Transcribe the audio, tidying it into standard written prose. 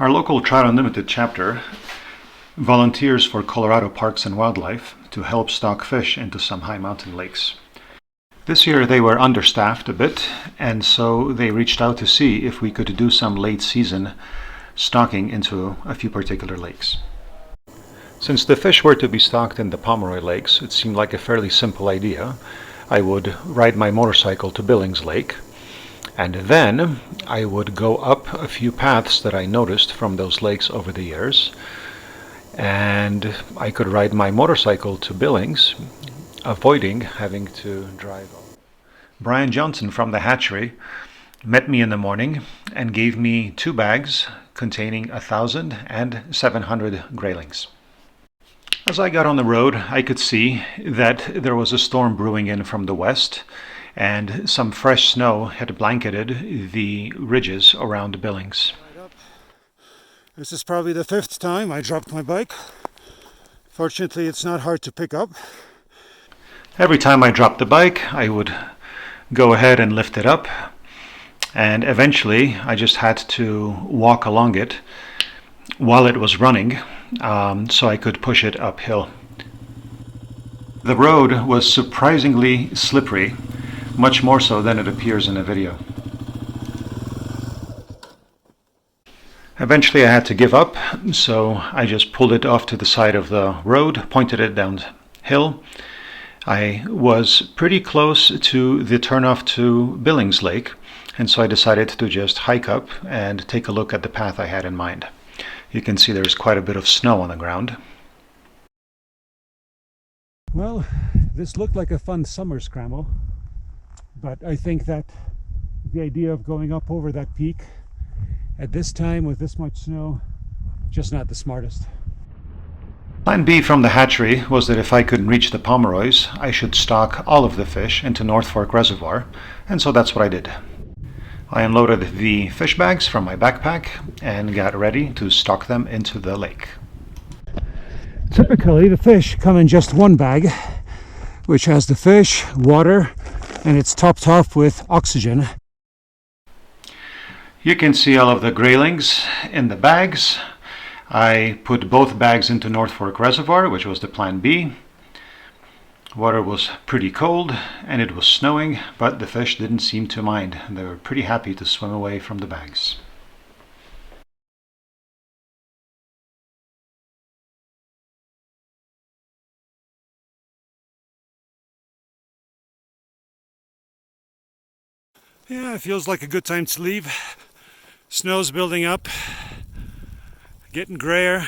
Our local Trout Unlimited chapter volunteers for Colorado Parks and Wildlife to help stock fish into some high mountain lakes. This year they were understaffed a bit, and so they reached out to see if we could do some late season stocking into a few particular lakes. Since the fish were to be stocked in the Pomeroy lakes, it seemed like a fairly simple idea. I would ride my motorcycle to Billings Lake, and then I would go up a few paths that I noticed from those lakes over the years, and I could ride my motorcycle to Billings, avoiding having to drive. Brian Johnson from the hatchery met me in the morning and gave me 2 bags containing 1,000 and 700 graylings. As I got on the road, I could see that there was a storm brewing in from the west, and some fresh snow had blanketed the ridges around Billings. This is probably the 5th time I dropped my bike. Fortunately, it's not hard to pick up. Every time I dropped the bike, I would go ahead and lift it up, and eventually I just had to walk along it while it was running, so I could push it uphill. The road was surprisingly slippery, much more so than it appears in the video. Eventually I had to give up, so I just pulled it off to the side of the road, pointed it downhill. I was pretty close to the turnoff to Billings Lake, and so I decided to just hike up and take a look at the path I had in mind. You can see there's quite a bit of snow on the ground. Well, this looked like a fun summer scramble, but I think that the idea of going up over that peak at this time with this much snow, just not the smartest. Plan B from the hatchery was that if I couldn't reach the Pomeroys, I should stock all of the fish into North Fork Reservoir, and so that's what I did. I unloaded the fish bags from my backpack and got ready to stock them into the lake. Typically, the fish come in just one bag, which has the fish, water, and it's topped off with oxygen. You can see all of the graylings in the bags. I put both bags into North Fork Reservoir, which was the plan B. Water was pretty cold and it was snowing, but the fish didn't seem to mind. They were pretty happy to swim away from the bags. Yeah, it feels like a good time to leave. Snow's building up, getting grayer.